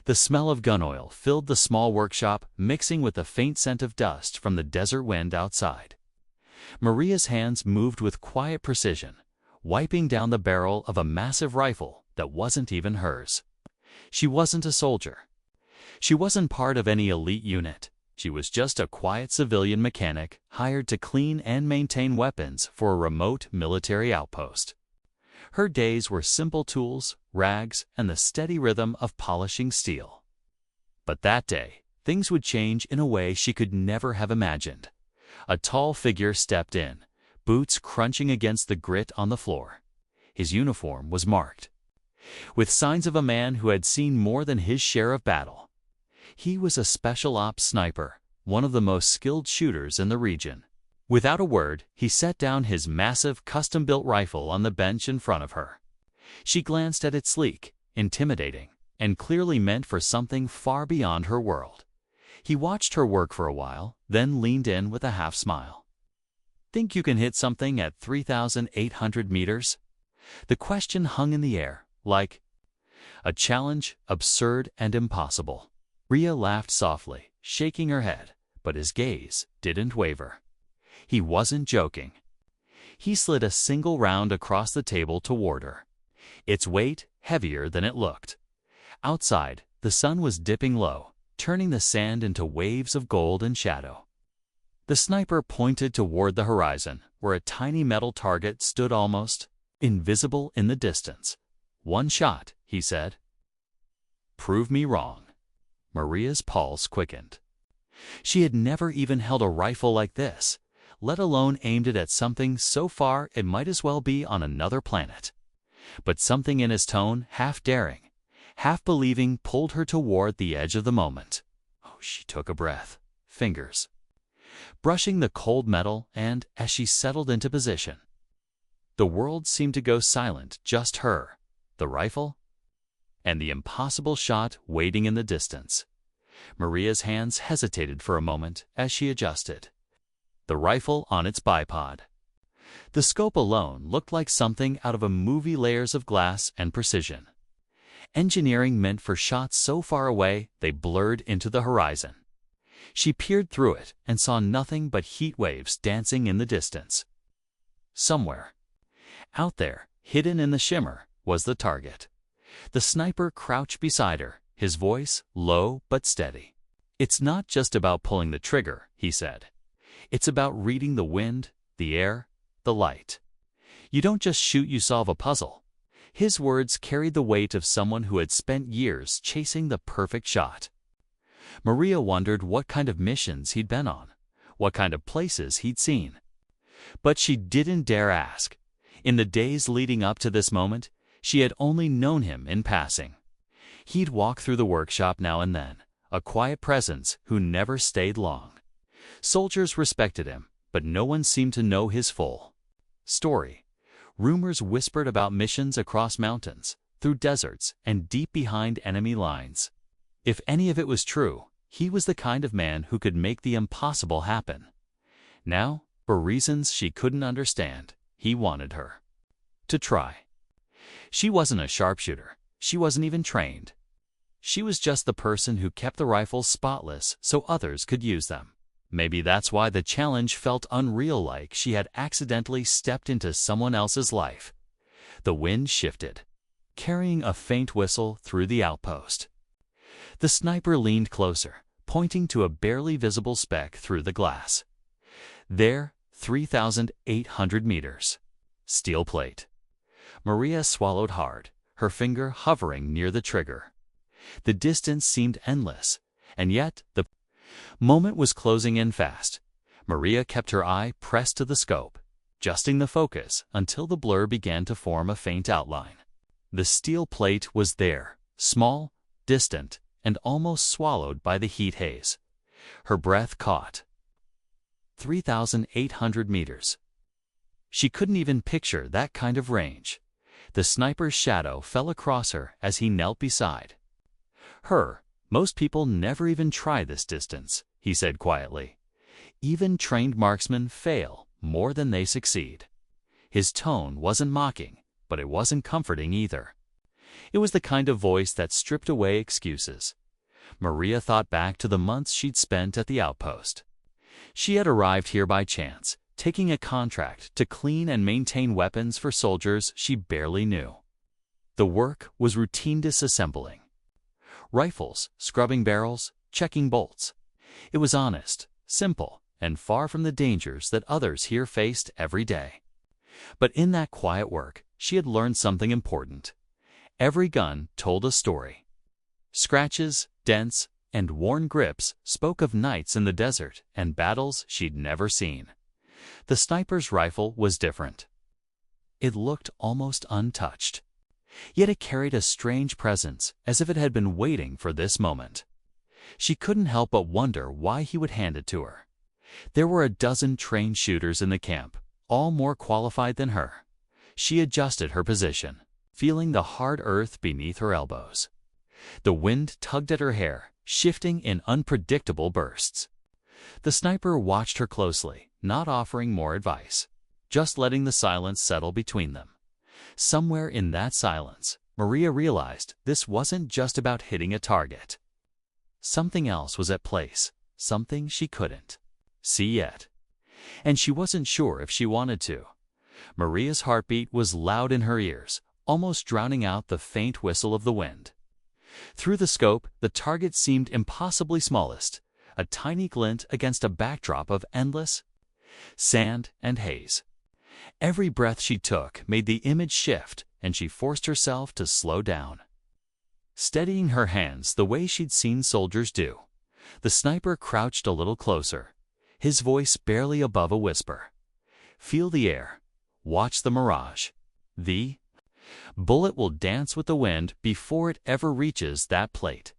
The smell of gun oil filled the small workshop, mixing with the faint scent of dust from the desert wind outside. Maria's hands moved with quiet precision, wiping down the barrel of a massive rifle that wasn't even hers. She wasn't a soldier. She wasn't part of any elite unit. She was just a quiet civilian mechanic hired to clean and maintain weapons for a remote military outpost. Her days were simple tools, rags, and the steady rhythm of polishing steel. But that day, things would change in a way she could never have imagined. A tall figure stepped in, boots crunching against the grit on the floor. His uniform was marked with signs of a man who had seen more than his share of battle. He was a special ops sniper, one of the most skilled shooters in the region. Without a word, he set down his massive, custom-built rifle on the bench in front of her. She glanced at it, sleek, intimidating, and clearly meant for something far beyond her world. He watched her work for a while, then leaned in with a half smile. "Think you can hit something at 3,800 meters?" The question hung in the air, like a challenge, absurd and impossible. Maria laughed softly, shaking her head, but his gaze didn't waver. He wasn't joking. He slid a single round across the table toward her, its weight heavier than it looked. Outside, the sun was dipping low, turning the sand into waves of gold and shadow. The sniper pointed toward the horizon, where a tiny metal target stood almost invisible in the distance. "One shot," he said. "Prove me wrong." Maria's pulse quickened. She had never even held a rifle like this, let alone aimed it at something so far it might as well be on another planet. But something in his tone, half daring, half believing, pulled her toward the edge of the moment. Oh, she took a breath, fingers brushing the cold metal, and as she settled into position, the world seemed to go silent, just her, the rifle, and the impossible shot waiting in the distance. Maria's hands hesitated for a moment as she adjusted the rifle on its bipod. The scope alone looked like something out of a movie, layers of glass and precision. Engineering meant for shots so far away they blurred into the horizon. She peered through it and saw nothing but heat waves dancing in the distance. Somewhere out there, hidden in the shimmer, was the target. The sniper crouched beside her, his voice low but steady. "It's not just about pulling the trigger," he said. "It's about reading the wind, the air, the light. You don't just shoot, you solve a puzzle." His words carried the weight of someone who had spent years chasing the perfect shot. Maria wondered what kind of missions he'd been on, what kind of places he'd seen. But she didn't dare ask. In the days leading up to this moment, she had only known him in passing. He'd walk through the workshop now and then, a quiet presence who never stayed long. Soldiers respected him, but no one seemed to know his full story. Rumors whispered about missions across mountains, through deserts, and deep behind enemy lines. If any of it was true, he was the kind of man who could make the impossible happen. Now, for reasons she couldn't understand, he wanted her to try. She wasn't a sharpshooter. She wasn't even trained. She was just the person who kept the rifles spotless so others could use them. Maybe that's why the challenge felt unreal, like she had accidentally stepped into someone else's life. The wind shifted, carrying a faint whistle through the outpost. The sniper leaned closer, pointing to a barely visible speck through the glass. There, 3,800 meters. Steel plate. Maria swallowed hard, her finger hovering near the trigger. The distance seemed endless, and yet the moment was closing in fast. Maria kept her eye pressed to the scope, adjusting the focus until the blur began to form a faint outline. The steel plate was there, small, distant, and almost swallowed by the heat haze. Her breath caught. 3,800 meters. She couldn't even picture that kind of range. The sniper's shadow fell across her as he knelt beside her. "Most people never even try this distance," he said quietly. "Even trained marksmen fail more than they succeed." His tone wasn't mocking, but it wasn't comforting either. It was the kind of voice that stripped away excuses. Maria thought back to the months she'd spent at the outpost. She had arrived here by chance, taking a contract to clean and maintain weapons for soldiers she barely knew. The work was routine disassembling. Rifles, scrubbing barrels, checking bolts. It was honest, simple, and far from the dangers that others here faced every day. But in that quiet work, she had learned something important. Every gun told a story. Scratches, dents, and worn grips spoke of nights in the desert and battles she'd never seen. The sniper's rifle was different. It looked almost untouched. Yet it carried a strange presence, as if it had been waiting for this moment. She couldn't help but wonder why he would hand it to her. There were a dozen trained shooters in the camp, all more qualified than her. She adjusted her position, feeling the hard earth beneath her elbows. The wind tugged at her hair, shifting in unpredictable bursts. The sniper watched her closely, not offering more advice, just letting the silence settle between them. Somewhere in that silence, Maria realized this wasn't just about hitting a target. Something else was at play, something she couldn't see yet. And she wasn't sure if she wanted to. Maria's heartbeat was loud in her ears, almost drowning out the faint whistle of the wind. Through the scope, the target seemed impossibly smallest, a tiny glint against a backdrop of endless sand and haze. Every breath she took made the image shift, and she forced herself to slow down. Steadying her hands the way she'd seen soldiers do, the sniper crouched a little closer, his voice barely above a whisper. "Feel the air. Watch the mirage. The bullet will dance with the wind before it ever reaches that plate."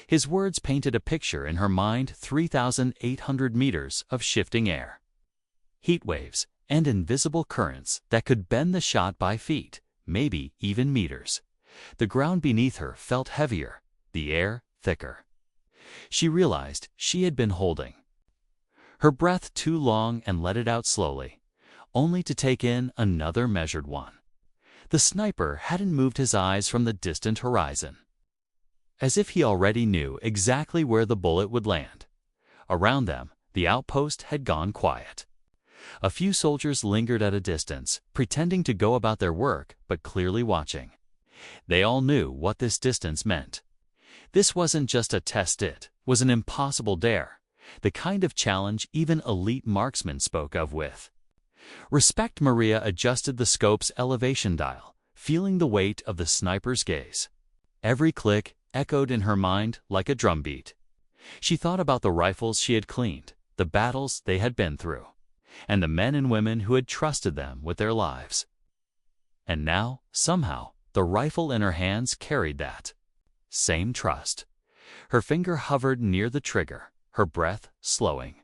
His words painted a picture in her mind: 3,800 meters of shifting air, heat waves, and invisible currents that could bend the shot by feet, maybe even meters. The ground beneath her felt heavier, the air thicker. She realized she had been holding her breath too long and let it out slowly, only to take in another measured one. The sniper hadn't moved his eyes from the distant horizon, as if he already knew exactly where the bullet would land. Around them, the outpost had gone quiet. A few soldiers lingered at a distance, pretending to go about their work but clearly watching. They all knew what this distance meant. This wasn't just a test, it was an impossible dare, the kind of challenge even elite marksmen spoke of with respect. Maria adjusted the scope's elevation dial, feeling the weight of the sniper's gaze. Every click echoed in her mind like a drumbeat. She thought about the rifles she had cleaned, the battles they had been through, and the men and women who had trusted them with their lives. And now, somehow, the rifle in her hands carried that same trust. Her finger hovered near the trigger, her breath slowing,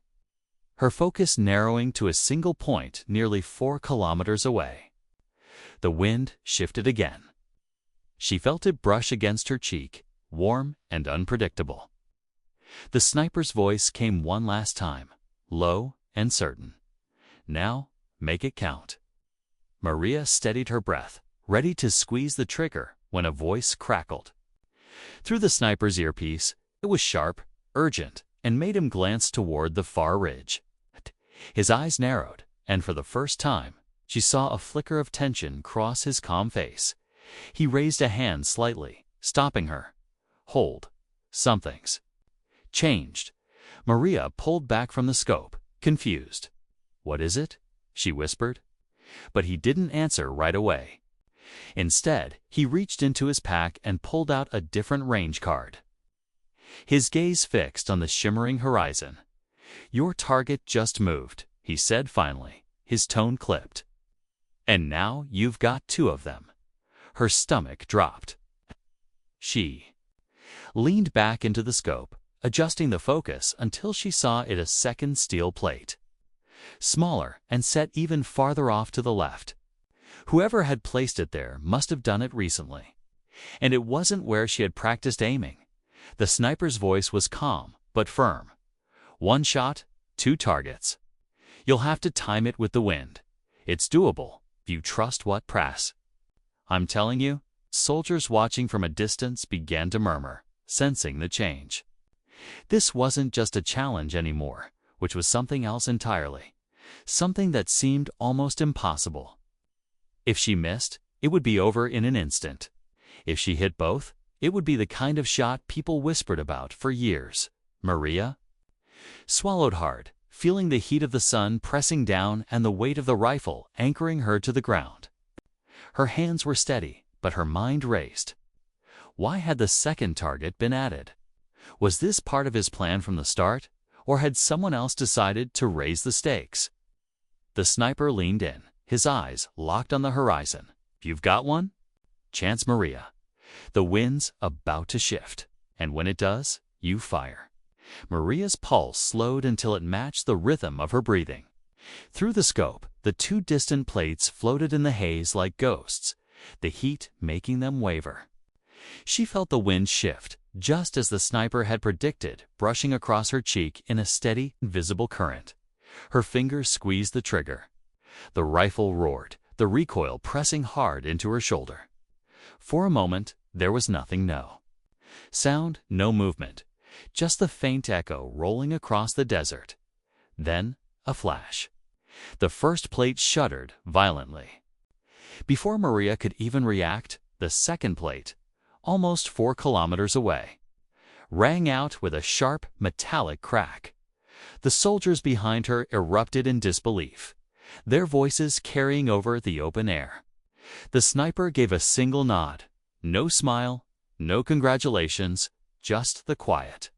her focus narrowing to a single point nearly 4 kilometers away. The wind shifted again. She felt it brush against her cheek, warm and unpredictable. The sniper's voice came one last time, low and certain. "Now, make it count." Maria steadied her breath, ready to squeeze the trigger when a voice crackled through the sniper's earpiece. It was sharp, urgent, and made him glance toward the far ridge. His eyes narrowed, and for the first time, she saw a flicker of tension cross his calm face. He raised a hand slightly, stopping her. "Hold. Something's changed." Maria pulled back from the scope, confused. "What is it?" she whispered. But he didn't answer right away. Instead, he reached into his pack and pulled out a different range card. His gaze fixed on the shimmering horizon. "Your target just moved," he said finally, his tone clipped. "And now you've got 2 of them." Her stomach dropped. She leaned back into the scope, adjusting the focus until she saw it a second steel plate, smaller and set even farther off to the left. Whoever had placed it there must have done it recently. And it wasn't where she had practiced aiming. The sniper's voice was calm but firm. "1 shot, 2 targets. You'll have to time it with the wind. It's doable if you trust what press I'm telling you." soldiers watching from a distance began to murmur, sensing the change. This wasn't just a challenge anymore, which was something else entirely. Something that seemed almost impossible. If she missed, it would be over in an instant. If she hit both, it would be the kind of shot people whispered about for years. Maria swallowed hard, feeling the heat of the sun pressing down and the weight of the rifle anchoring her to the ground. Her hands were steady, but her mind raced. Why had the second target been added? Was this part of his plan from the start, or had someone else decided to raise the stakes? The sniper leaned in, his eyes locked on the horizon. "You've got one?" Chants Maria. "The wind's about to shift, and when it does, you fire." Maria's pulse slowed until it matched the rhythm of her breathing. Through the scope, the two distant plates floated in the haze like ghosts, the heat making them waver. She felt the wind shift, just as the sniper had predicted, brushing across her cheek in a steady, visible current. Her fingers squeezed the trigger. The rifle roared, the recoil pressing hard into her shoulder. For a moment, there was nothing, no sound, no movement, just the faint echo rolling across the desert. Then, a flash. The first plate shuddered violently. Before Maria could even react, the second plate, almost 4 kilometers away, rang out with a sharp, metallic crack. The soldiers behind her erupted in disbelief, their voices carrying over the open air. The sniper gave a single nod. No smile, no congratulations, just the quiet.